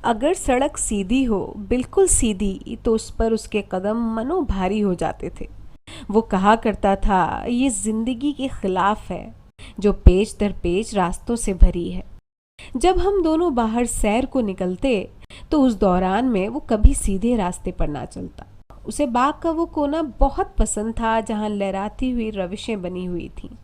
اگر سڑک سیدھی ہو، بالکل سیدھی، تو اس پر اس کے قدم منو بھاری ہو جاتے تھے۔ وہ کہا کرتا تھا یہ زندگی کے خلاف ہے جو پیچ در پیچ راستوں سے بھری ہے۔ جب ہم دونوں باہر سیر کو نکلتے تو اس دوران میں وہ کبھی سیدھے راستے پر نہ چلتا۔ اسے باغ کا وہ کونا بہت پسند تھا جہاں لہراتی ہوئی روشیں بنی ہوئی تھیں۔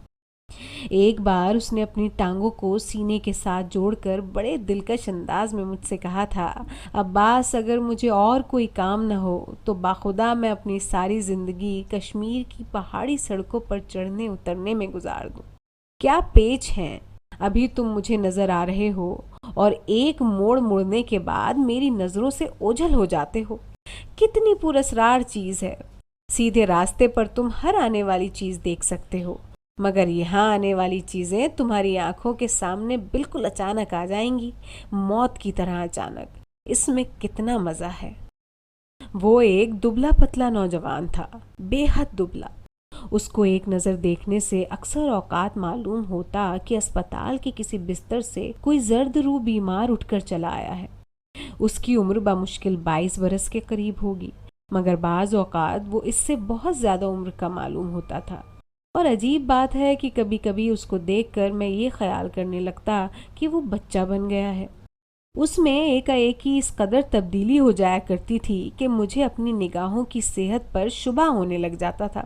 ایک بار اس نے اپنی ٹانگوں کو سینے کے ساتھ جوڑ کر بڑے دلکش انداز میں مجھ سے کہا تھا، عباس اگر مجھے اور کوئی کام نہ ہو تو باخدا میں اپنی ساری زندگی کشمیر کی پہاڑی سڑکوں پر چڑھنے اترنے میں گزار دوں۔ کیا پیچ ہیں، ابھی تم مجھے نظر آ رہے ہو اور ایک موڑ مڑنے کے بعد میری نظروں سے اوجھل ہو جاتے ہو۔ کتنی پراسرار چیز ہے، سیدھے راستے پر تم ہر آنے والی چیز دیکھ سکتے ہو، مگر یہاں آنے والی چیزیں تمہاری آنکھوں کے سامنے بالکل اچانک آ جائیں گی، موت کی طرح اچانک۔ اس میں کتنا مزہ ہے۔ وہ ایک دبلا پتلا نوجوان تھا، بے حد دبلا۔ اس کو ایک نظر دیکھنے سے اکثر اوقات معلوم ہوتا کہ اسپتال کے کسی بستر سے کوئی زرد رو بیمار اٹھ کر چلا آیا ہے۔ اس کی عمر بمشکل 22 برس کے قریب ہوگی، مگر بعض اوقات وہ اس سے بہت زیادہ عمر کا معلوم ہوتا تھا۔ اور عجیب بات ہے کہ کبھی کبھی اس کو دیکھ کر میں یہ خیال کرنے لگتا کہ وہ بچہ بن گیا ہے۔ اس میں ایک اس قدر تبدیلی ہو جایا کرتی تھی کہ مجھے اپنی نگاہوں کی صحت پر شبہ ہونے لگ جاتا تھا۔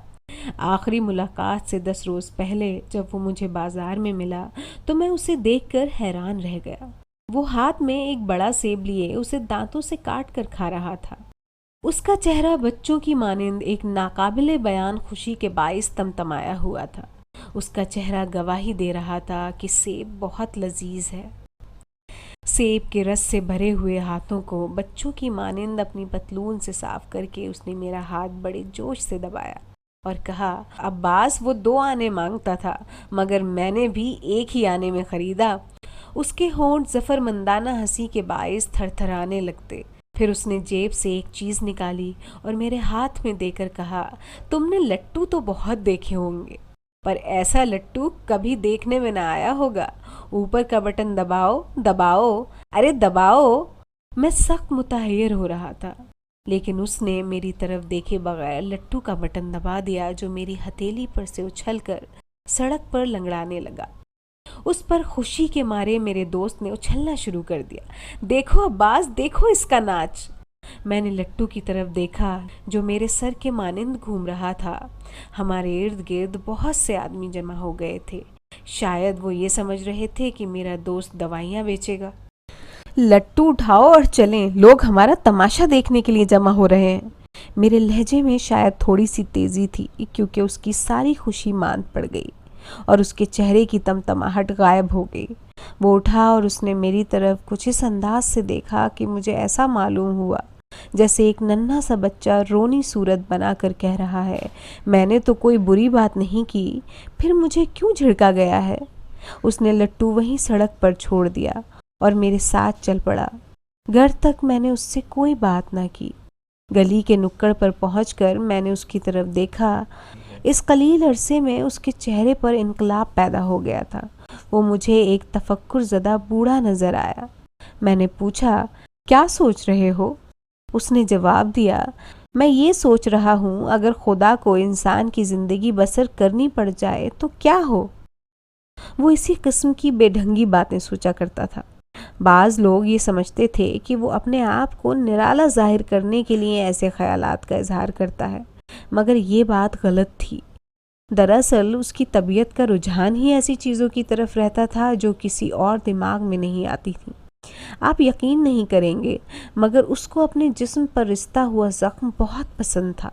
آخری ملاقات سے 10 روز پہلے جب وہ مجھے بازار میں ملا تو میں اسے دیکھ کر حیران رہ گیا۔ وہ ہاتھ میں ایک بڑا سیب لیے اسے دانتوں سے کاٹ کر کھا رہا تھا۔ اس کا چہرہ بچوں کی مانند ایک ناقابل بیان خوشی کے باعث تمتمایا ہوا تھا۔ اس کا چہرہ گواہی دے رہا تھا کہ سیب بہت لذیذ ہے۔ سیب کے رس سے بھرے ہوئے ہاتھوں کو بچوں کی مانند اپنی پتلون سے صاف کر کے اس نے میرا ہاتھ بڑے جوش سے دبایا اور کہا، عباس وہ 2 آنے مانگتا تھا مگر میں نے بھی ایک ہی آنے میں خریدا۔ اس کے ہونٹ ظفرمندانہ ہنسی کے باعث تھر تھرانے لگتے۔ پھر اس نے جیب سے ایک چیز نکالی اور میرے ہاتھ میں دے کر کہا، تم نے لٹو تو بہت دیکھے ہوں گے پر ایسا لٹو کبھی دیکھنے میں نہ آیا ہوگا۔ اوپر کا بٹن دباؤ دباؤ، ارے دباؤ۔ میں سخت متحیر ہو رہا تھا لیکن اس نے میری طرف دیکھے بغیر لٹو کا بٹن دبا دیا جو میری ہتھیلی پر سے اچھل کر سڑک پر لنگڑانے لگا۔ اس پر خوشی کے مارے میرے دوست نے اچھلنا شروع کر دیا۔ دیکھو عباس، دیکھو اس کا ناچ۔ میں نے لٹو کی طرف دیکھا جو میرے سر کے مانند گھوم رہا تھا۔ ہمارے ارد گرد بہت سے آدمی جمع ہو گئے تھے۔ شاید وہ یہ سمجھ رہے تھے کہ میرا دوست دوائیاں بیچے گا۔ لٹو اٹھاؤ اور چلیں، لوگ ہمارا تماشا دیکھنے کے لیے جمع ہو رہے ہیں۔ میرے لہجے میں شاید تھوڑی سی تیزی تھی کیونکہ اس کی ساری خوشی ماند پڑ گئی اور اس کے چہرے کی تمتماہٹ غائب ہو گئی۔ وہ اٹھا اور اس نے میری طرف کچھ اس انداز سے دیکھا کہ مجھے ایسا معلوم ہوا جیسے ایک ننھا سا بچہ رونی صورت بنا کر کہہ رہا ہے، میں نے تو کوئی بری بات نہیں کی، پھر مجھے کیوں جھڑکا گیا ہے؟ اس نے لٹو وہیں سڑک پر چھوڑ دیا اور میرے ساتھ چل پڑا۔ گھر تک میں نے اس سے کوئی بات نہ کی۔ گلی کے نکڑ پر پہنچ کر میں نے اس کی طرف دیکھا۔ اس قلیل عرصے میں اس کے چہرے پر انقلاب پیدا ہو گیا تھا۔ وہ مجھے ایک تفکر زدہ بوڑھا نظر آیا۔ میں نے پوچھا، کیا سوچ رہے ہو؟ اس نے جواب دیا، میں یہ سوچ رہا ہوں اگر خدا کو انسان کی زندگی بسر کرنی پڑ جائے تو کیا ہو؟ وہ اسی قسم کی بے ڈھنگی باتیں سوچا کرتا تھا۔ بعض لوگ یہ سمجھتے تھے کہ وہ اپنے آپ کو نرالا ظاہر کرنے کے لیے ایسے خیالات کا اظہار کرتا ہے، مگر یہ بات غلط تھی۔ دراصل اس کی طبیعت کا رجحان ہی ایسی چیزوں کی طرف رہتا تھا جو کسی اور دماغ میں نہیں آتی تھی۔ آپ یقین نہیں کریں گے مگر اس کو اپنے جسم پر رستا ہوا زخم بہت پسند تھا۔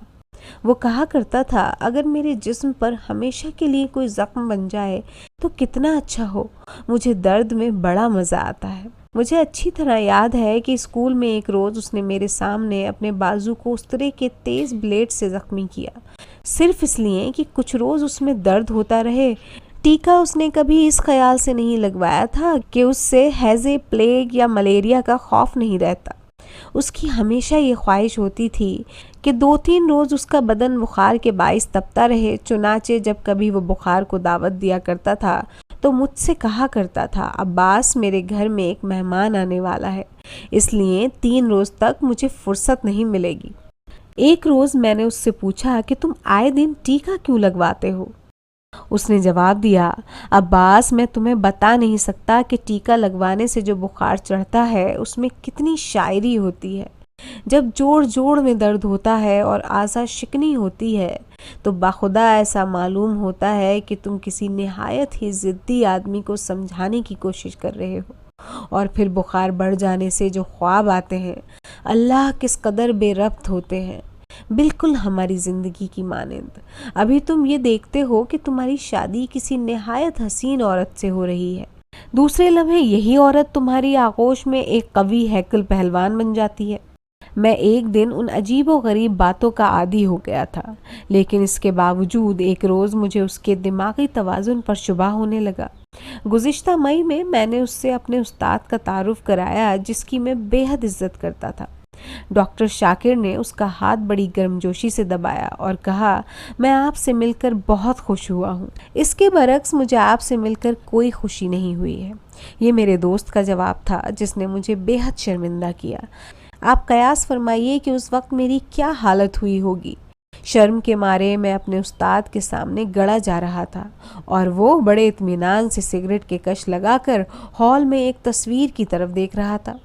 وہ کہا کرتا تھا، اگر میرے جسم پر ہمیشہ کے لیے کوئی زخم بن جائے تو کتنا اچھا ہو، مجھے درد میں بڑا مزہ آتا ہے۔ مجھے اچھی طرح یاد ہے کہ اسکول میں ایک روز اس نے میرے سامنے اپنے بازو کو استرے کے تیز بلیڈ سے زخمی کیا، صرف اس لیے کہ کچھ روز اس میں درد ہوتا رہے۔ ٹیکا اس نے کبھی اس خیال سے نہیں لگوایا تھا کہ اس سے ہیضے، پلیگ یا ملیریا کا خوف نہیں رہتا۔ اس کی ہمیشہ یہ خواہش ہوتی تھی کہ 2-3 روز اس کا بدن بخار کے باعث تپتا رہے، چنانچہ جب کبھی وہ بخار کو دعوت دیا کرتا تھا تو مجھ سے کہا کرتا تھا، عباس میرے گھر میں ایک مہمان آنے والا ہے، اس لیے 3 روز تک مجھے فرصت نہیں ملے گی۔ ایک روز میں نے اس سے پوچھا کہ تم آئے دن ٹیکا کیوں لگواتے ہو؟ اس نے جواب دیا، عباس میں تمہیں بتا نہیں سکتا کہ ٹیکا لگوانے سے جو بخار چڑھتا ہے اس میں کتنی شاعری ہوتی ہے۔ جب جوڑ جوڑ میں درد ہوتا ہے اور اعصا شکنی ہوتی ہے تو بخدا ایسا معلوم ہوتا ہے کہ تم کسی نہایت ہی ضدی آدمی کو سمجھانے کی کوشش کر رہے ہو، اور پھر بخار بڑھ جانے سے جو خواب آتے ہیں، اللہ کس قدر بے ربط ہوتے ہیں، بالکل ہماری زندگی کی مانند۔ ابھی تم یہ دیکھتے ہو کہ تمہاری شادی کسی نہایت حسین عورت سے ہو رہی ہے، دوسرے لمحے یہی عورت تمہاری آغوش میں ایک قوی ہیکل پہلوان بن جاتی ہے۔ میں ایک دن ان عجیب و غریب باتوں کا عادی ہو گیا تھا، لیکن اس کے باوجود ایک روز مجھے اس کے دماغی توازن پر شبہ ہونے لگا۔ گزشتہ مئی میں میں نے اس سے اپنے استاد کا تعارف کرایا جس کی میں بے حد عزت کرتا تھا۔ ڈاکٹر شاکر نے اس کا ہاتھ بڑی گرمجوشی سے دبایا اور کہا، میں آپ سے مل کر بہت خوش ہوا ہوں۔ اس کے برعکس مجھے آپ سے مل کر کوئی خوشی نہیں ہوئی ہے۔ یہ میرے دوست کا جواب تھا جس نے مجھے بے حد شرمندہ کیا۔ آپ قیاس فرمائیے کہ اس وقت میری کیا حالت ہوئی ہوگی۔ شرم کے مارے میں اپنے استاد کے سامنے گڑا جا رہا تھا اور وہ بڑے اطمینان سے سگریٹ کے کش لگا کر ہال میں ایک تصویر کی طرف دیکھ رہا تھا۔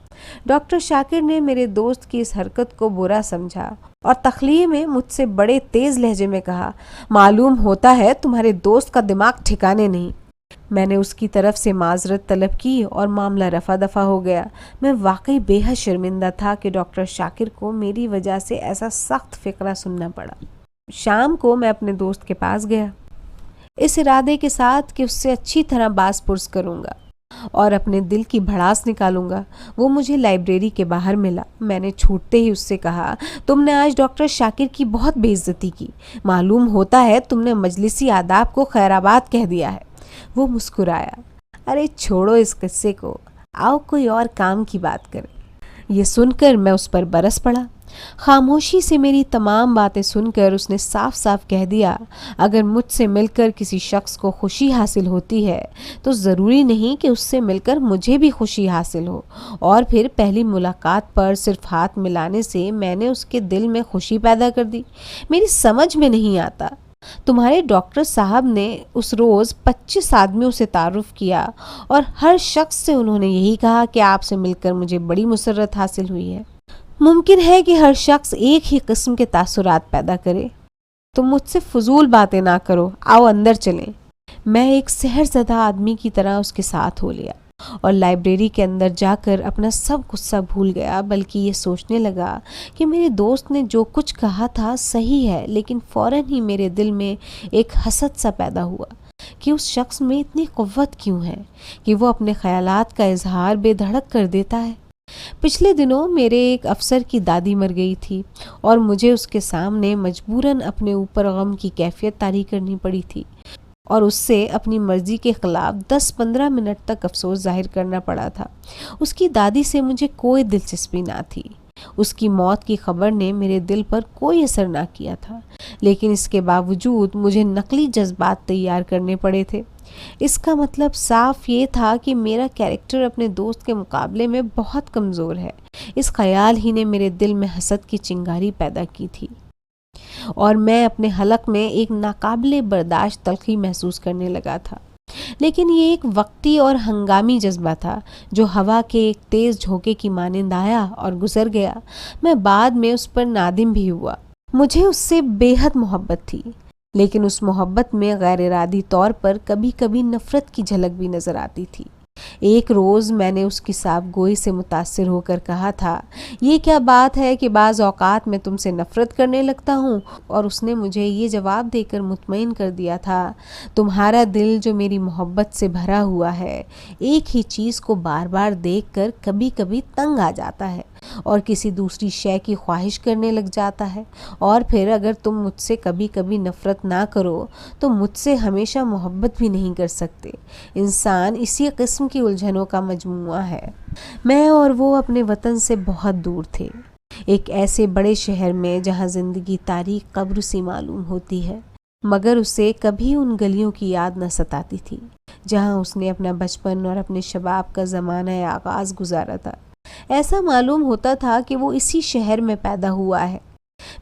ڈاکٹر شاکر نے میرے دوست کی اس حرکت کو برا سمجھا اور تخلیے میں مجھ سے بڑے تیز لہجے میں کہا، معلوم ہوتا ہے تمہارے دوست کا دماغ ٹھکانے نہیں۔ میں نے اس کی طرف سے معذرت طلب کی اور معاملہ رفع دفع ہو گیا۔ میں واقعی بے حد شرمندہ تھا کہ ڈاکٹر شاکر کو میری وجہ سے ایسا سخت فقرہ سننا پڑا۔ شام کو میں اپنے دوست کے پاس گیا، اس ارادے کے ساتھ کہ اس سے اچھی طرح باز پرس کروں گا اور اپنے دل کی بھڑاس نکالوں گا۔ وہ مجھے لائبریری کے باہر ملا۔ میں نے چھوٹتے ہی اس سے کہا، تم نے آج ڈاکٹر شاکر کی بہت بے عزتی کی، معلوم ہوتا ہے تم نے مجلسی آداب کو خیرآباد کہہ دیا ہے۔ وہ مسکرایا، ارے چھوڑو اس قصے کو، آؤ کوئی اور کام کی بات کریں۔ یہ سن کر میں اس پر برس پڑا۔ خاموشی سے میری تمام باتیں سن کر اس نے صاف صاف کہہ دیا، اگر مجھ سے مل کر کسی شخص کو خوشی حاصل ہوتی ہے تو ضروری نہیں کہ اس سے مل کر مجھے بھی خوشی حاصل ہو، اور پھر پہلی ملاقات پر صرف ہاتھ ملانے سے میں نے اس کے دل میں خوشی پیدا کر دی۔ میری سمجھ میں نہیں آتا۔ تمہارے ڈاکٹر صاحب نے اس روز 25 آدمیوں سے تعارف کیا اور ہر شخص سے انہوں نے یہی کہا کہ آپ سے مل کر مجھے بڑی مسرت حاصل ہوئی ہے۔ ممکن ہے کہ ہر شخص ایک ہی قسم کے تاثرات پیدا کرے۔ تم مجھ سے فضول باتیں نہ کرو، آؤ اندر چلیں۔ میں ایک سحر زدہ آدمی کی طرح اس کے ساتھ ہو لیا اور لائبریری کے اندر جا کر اپنا سب غصہ بھول گیا، بلکہ یہ سوچنے لگا کہ میرے دوست نے جو کچھ کہا تھا صحیح ہے، لیکن فوراً ہی میرے دل میں ایک حسد سا پیدا ہوا کہ اس شخص میں اتنی قوت کیوں ہے کہ وہ اپنے خیالات کا اظہار بے دھڑک کر دیتا ہے۔ پچھلے دنوں میرے ایک افسر کی دادی مر گئی تھی اور مجھے اس کے سامنے مجبوراً اپنے اوپر غم کی کیفیت طاری کرنی پڑی تھی اور اس سے اپنی مرضی کے خلاف 10-15 منٹ تک افسوس ظاہر کرنا پڑا تھا۔ اس کی دادی سے مجھے کوئی دلچسپی نہ تھی۔ اس کی موت کی خبر نے میرے دل پر کوئی اثر نہ کیا تھا، لیکن اس کے باوجود مجھے نقلی جذبات تیار کرنے پڑے تھے۔ اس کا مطلب صاف یہ تھا کہ میرا کیریکٹر اپنے دوست کے مقابلے میں بہت کمزور ہے۔ اس خیال ہی نے میرے دل میں حسد کی چنگاری پیدا کی تھی اور میں اپنے حلق میں ایک ناقابل برداشت تلخی محسوس کرنے لگا تھا۔ لیکن یہ ایک وقتی اور ہنگامی جذبہ تھا جو ہوا کے ایک تیز جھونکے کی مانند آیا اور گزر گیا۔ میں بعد میں اس پر نادم بھی ہوا۔ مجھے اس سے بے حد محبت تھی، لیکن اس محبت میں غیر ارادی طور پر کبھی کبھی نفرت کی جھلک بھی نظر آتی تھی۔ ایک روز میں نے اس کی صاف گوئی سے متاثر ہو کر کہا تھا، یہ کیا بات ہے کہ بعض اوقات میں تم سے نفرت کرنے لگتا ہوں؟ اور اس نے مجھے یہ جواب دے کر مطمئن کر دیا تھا، تمہارا دل جو میری محبت سے بھرا ہوا ہے ایک ہی چیز کو بار بار دیکھ کر کبھی کبھی تنگ آ جاتا ہے اور کسی دوسری شے کی خواہش کرنے لگ جاتا ہے، اور پھر اگر تم مجھ سے کبھی کبھی نفرت نہ کرو تو مجھ سے ہمیشہ محبت بھی نہیں کر سکتے۔ انسان اسی قسم کی الجھنوں کا مجموعہ ہے۔ میں اور وہ اپنے وطن سے بہت دور تھے، ایک ایسے بڑے شہر میں جہاں زندگی تاریک قبر سی معلوم ہوتی ہے، مگر اسے کبھی ان گلیوں کی یاد نہ ستاتی تھی جہاں اس نے اپنا بچپن اور اپنے شباب کا زمانہ آغاز گزارا تھا۔ ایسا معلوم ہوتا تھا کہ وہ اسی شہر میں پیدا ہوا ہے۔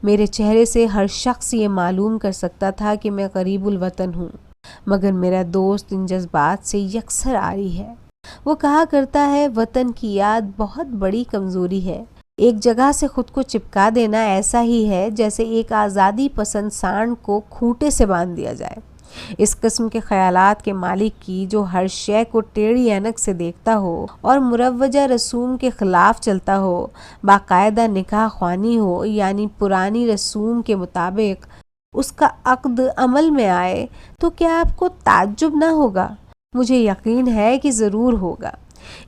میرے چہرے سے ہر شخص یہ معلوم کر سکتا تھا کہ میں غریب الوطن ہوں، مگر میرا دوست ان جذبات سے یکسر عاری ہے۔ وہ کہا کرتا ہے، وطن کی یاد بہت بڑی کمزوری ہے۔ ایک جگہ سے خود کو چپکا دینا ایسا ہی ہے جیسے ایک آزادی پسند سانڈ کو کھوٹے سے باندھ دیا جائے۔ اس قسم کے خیالات کے مالک کی جو ہر شے کو ٹیڑھی اینک سے دیکھتا ہو اور مروجہ رسوم کے خلاف چلتا ہو، باقاعدہ نکاح خوانی ہو یعنی پرانی رسوم کے مطابق اس کا عقد عمل میں آئے، تو کیا آپ کو تعجب نہ ہوگا؟ مجھے یقین ہے کہ ضرور ہوگا۔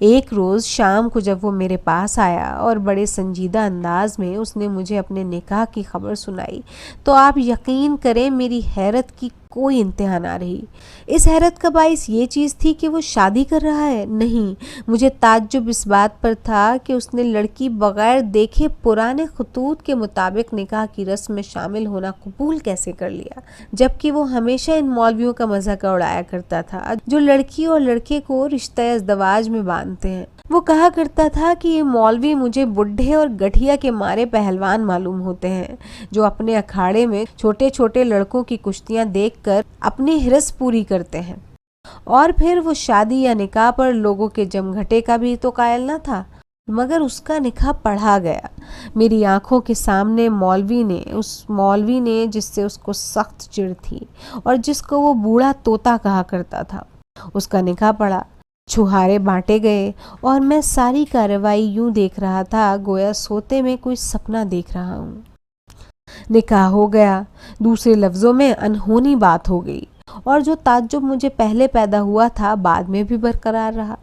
ایک روز شام کو جب وہ میرے پاس آیا اور بڑے سنجیدہ انداز میں اس نے مجھے اپنے نکاح کی خبر سنائی، تو آپ یقین کریں میری حیرت کی کوئی انتہا نہ رہی۔ اس حیرت کا باعث یہ چیز تھی کہ وہ شادی کر رہا ہے؟ نہیں، مجھے تعجب اس بات پر تھا کہ اس نے لڑکی بغیر دیکھے پرانے خطوط کے مطابق نکاح کی رسم میں شامل ہونا قبول کیسے کر لیا، جبکہ وہ ہمیشہ ان مولویوں کا مذاق اڑایا کرتا تھا جو لڑکی اور لڑکے کو رشتہ ازدواج میں باندھتے ہیں۔ وہ کہا کرتا تھا کہ یہ مولوی مجھے بڈھے اور گٹھیا کے مارے پہلوان معلوم ہوتے ہیں جو اپنے اکھاڑے میں چھوٹے چھوٹے لڑکوں کی کشتیاں دیکھ کر اپنی ہرس پوری کرتے ہیں، اور پھر وہ شادی یا نکاح پر لوگوں کے جمگھٹے کا بھی تو قائل نہ تھا۔ مگر اس کا نکاح پڑھا گیا میری آنکھوں کے سامنے۔ اس مولوی نے جس سے اس کو سخت چڑ تھی اور جس کو وہ بوڑھا طوطا کہا کرتا تھا، اس کا نکاح پڑا، چھہارے بانٹے گئے، اور میں ساری کارروائی یوں دیکھ رہا تھا گویا سوتے میں کوئی سپنا دیکھ رہا ہوں۔ نکاح ہو گیا، دوسرے لفظوں میں انہونی بات ہو گئی، اور جو تعجب مجھے پہلے پیدا ہوا تھا بعد میں بھی برقرار رہا،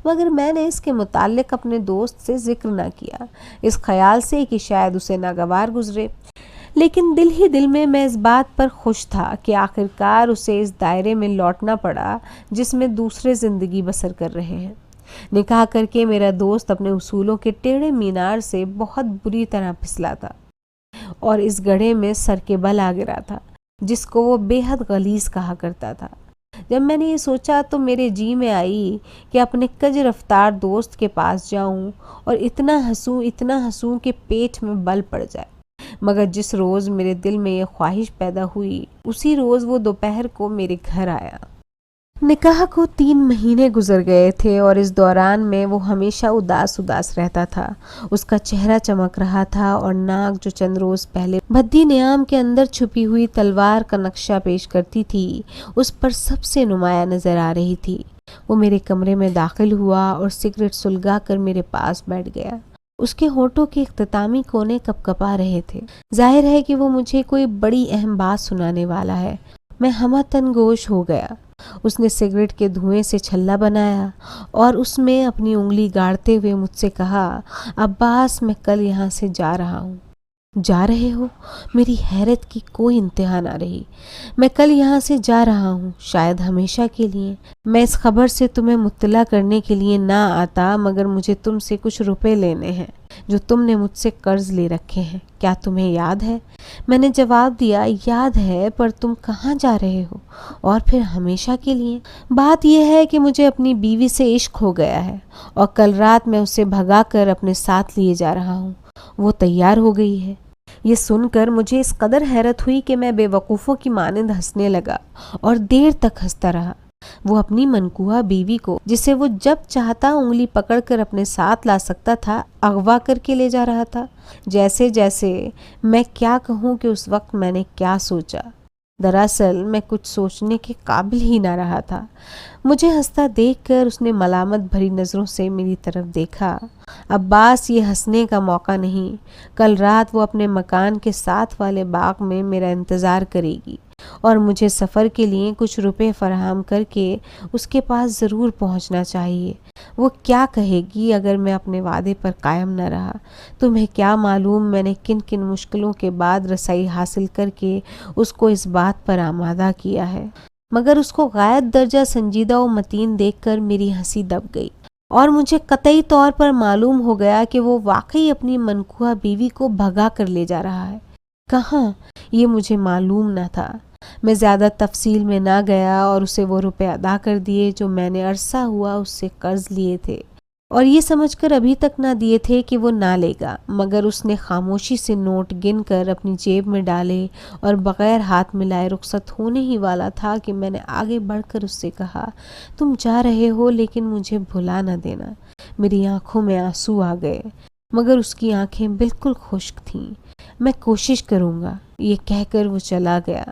مگر میں نے اس کے متعلق اپنے دوست سے ذکر نہ کیا، اس خیال سے کہ شاید اسے ناگوار گزرے۔ لیکن دل ہی دل میں اس بات پر خوش تھا کہ آخرکار اسے اس دائرے میں لوٹنا پڑا جس میں دوسرے زندگی بسر کر رہے ہیں۔ نکاح کر کے میرا دوست اپنے اصولوں کے ٹیڑھے مینار سے بہت بری طرح پھسلا تھا اور اس گڑھے میں سر کے بل آ گرا تھا جس کو وہ بے حد غلیظ کہا کرتا تھا۔ جب میں نے یہ سوچا تو میرے جی میں آئی کہ اپنے کج رفتار دوست کے پاس جاؤں اور اتنا ہنسوں کہ پیٹ میں بل پڑ جائے، مگر جس روز میرے دل میں یہ خواہش پیدا ہوئی اسی روز وہ دوپہر کو میرے گھر آیا۔ نکاح کو 3 مہینے گزر گئے تھے اور اس دوران میں وہ ہمیشہ اداس رہتا تھا۔ اس کا چہرہ چمک رہا تھا اور ناک جو چند روز پہلے بھدی نیام کے اندر چھپی ہوئی تلوار کا نقشہ پیش کرتی تھی اس پر سب سے نمایاں نظر آ رہی تھی۔ وہ میرے کمرے میں داخل ہوا اور سگریٹ سلگا کر میرے پاس بیٹھ گیا۔ اس کے ہونٹوں کے اختتامی کونے کپ کپا رہے تھے، ظاہر ہے کہ وہ مجھے کوئی بڑی اہم بات سنانے والا ہے۔ میں ہمہ تن گوش ہو گیا۔ اس نے سگریٹ کے دھوئیں سے چھلا بنایا اور اس میں اپنی انگلی گاڑتے ہوئے مجھ سے کہا، عباس میں کل یہاں سے جا رہا ہوں۔ جا رہے ہو؟ میری حیرت کی کوئی انتہا نہ رہی۔ میں کل یہاں سے جا رہا ہوں، شاید ہمیشہ کے لیے۔ میں اس خبر سے تمہیں مطلع کرنے کے لیے نہ آتا، مگر مجھے تم سے کچھ روپے لینے ہیں جو تم نے مجھ سے قرض لے رکھے ہیں۔ کیا تمہیں یاد ہے؟ میں نے جواب دیا، یاد ہے، پر تم کہاں جا رہے ہو؟ اور پھر ہمیشہ کے لیے؟ بات یہ ہے کہ مجھے اپنی بیوی سے عشق ہو گیا ہے اور کل رات میں اسے بھگا کر اپنے ساتھ لیے جا رہا ہوں۔ وہ تیار ہو گئی ہے۔ یہ سن کر مجھے اس قدر حیرت ہوئی کہ میں بے وقوفوں کی مانند ہنسنے لگا اور دیر تک ہنستا رہا۔ وہ اپنی منکوہہ بیوی کو، جسے وہ جب چاہتا انگلی پکڑ کر اپنے ساتھ لا سکتا تھا، اغوا کر کے لے جا رہا تھا۔ جیسے میں کیا کہوں کہ اس وقت میں نے کیا سوچا؟ دراصل میں کچھ سوچنے کے قابل ہی نہ رہا تھا۔ مجھے ہنستا دیکھ کر اس نے ملامت بھری نظروں سے میری طرف دیکھا۔ عباس، یہ ہنسنے کا موقع نہیں۔ کل رات وہ اپنے مکان کے ساتھ والے باغ میں میرا انتظار کرے گی۔ اور مجھے سفر کے لیے کچھ روپے فراہم کر کے اس کے پاس ضرور پہنچنا چاہیے۔ وہ کیا کہے گی اگر میں اپنے وعدے پر قائم نہ رہا؟ تمہیں کیا معلوم میں نے کن کن مشکلوں کے بعد رسائی حاصل کر کے اس کو اس بات پر آمادہ کیا ہے۔ مگر اس کو غائب درجہ سنجیدہ و متین دیکھ کر میری ہنسی دب گئی، اور مجھے قطعی طور پر معلوم ہو گیا کہ وہ واقعی اپنی منقوہ بیوی کو بھگا کر لے جا رہا ہے۔ کہاں؟ یہ مجھے معلوم نہ تھا۔ میں زیادہ تفصیل میں نہ گیا اور اسے وہ روپے ادا کر دیے جو میں نے عرصہ ہوا اس سے قرض لیے تھے، اور یہ سمجھ کر ابھی تک نہ دیے تھے کہ وہ نہ لے گا۔ مگر اس نے خاموشی سے نوٹ گن کر اپنی جیب میں ڈالے اور بغیر ہاتھ ملائے رخصت ہونے ہی والا تھا کہ میں نے آگے بڑھ کر اس سے کہا، تم جا رہے ہو لیکن مجھے بھلا نہ دینا۔ میری آنکھوں میں آنسو آ گئے، مگر اس کی آنکھیں بالکل خشک تھیں۔ میں کوشش کروں گا، یہ کہہ کر وہ چلا گیا۔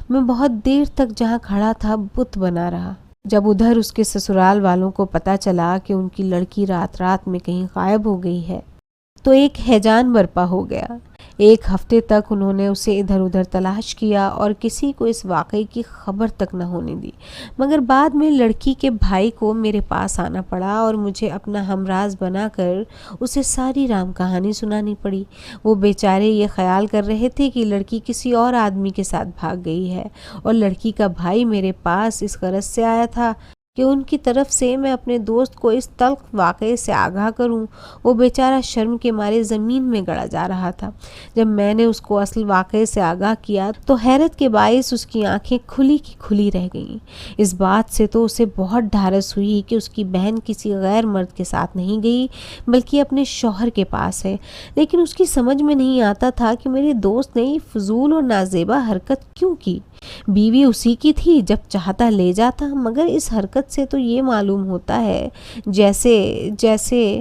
میں بہت دیر تک جہاں کھڑا تھا بت بنا رہا۔ جب ادھر اس کے سسرال والوں کو پتہ چلا کہ ان کی لڑکی رات رات میں کہیں غائب ہو گئی ہے تو ایک ہیجان برپا ہو گیا۔ ایک ہفتے تک انہوں نے اسے ادھر ادھر تلاش کیا اور کسی کو اس واقعے کی خبر تک نہ ہونے دی، مگر بعد میں لڑکی کے بھائی کو میرے پاس آنا پڑا اور مجھے اپنا ہمراز بنا کر اسے ساری رام کہانی سنانی پڑی۔ وہ بیچارے یہ خیال کر رہے تھے کہ لڑکی کسی اور آدمی کے ساتھ بھاگ گئی ہے، اور لڑکی کا بھائی میرے پاس اس غرض سے آیا تھا کہ ان کی طرف سے میں اپنے دوست کو اس تلخ واقعے سے آگاہ کروں۔ وہ بیچارہ شرم کے مارے زمین میں گڑا جا رہا تھا۔ جب میں نے اس کو اصل واقعے سے آگاہ کیا تو حیرت کے باعث اس کی آنکھیں کھلی کی کھلی رہ گئیں۔ اس بات سے تو اسے بہت ڈھارس ہوئی کہ اس کی بہن کسی غیر مرد کے ساتھ نہیں گئی بلکہ اپنے شوہر کے پاس ہے، لیکن اس کی سمجھ میں نہیں آتا تھا کہ میرے دوست نے یہ فضول اور نازیبا حرکت کیوں کی۔ بیوی اسی کی تھی، جب چاہتا لے جاتا، مگر اس حرکت سے تو یہ معلوم ہوتا ہے جیسے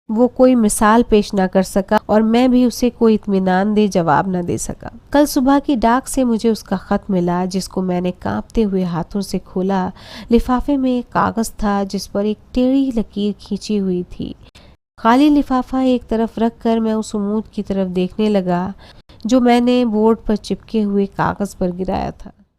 وہ کوئی مثال پیش نہ کر سکا اور میں بھی اسے کوئی اطمینان دے جواب نہ دے سکا۔ کل صبح کی ڈاک سے مجھے اس کا خط ملا جس کو میں نے کانپتے ہوئے ہاتھوں سے کھولا۔ لفافے میں ایک کاغذ تھا جس پر ایک ٹیڑھی لکیر کھینچی ہوئی تھی۔ خالی لفافہ ایک طرف رکھ کر میں اس امود کی طرف دیکھنے لگا جو میں نے بورڈ پر چپکے ہوئے کاغذ پر گرایا تھا۔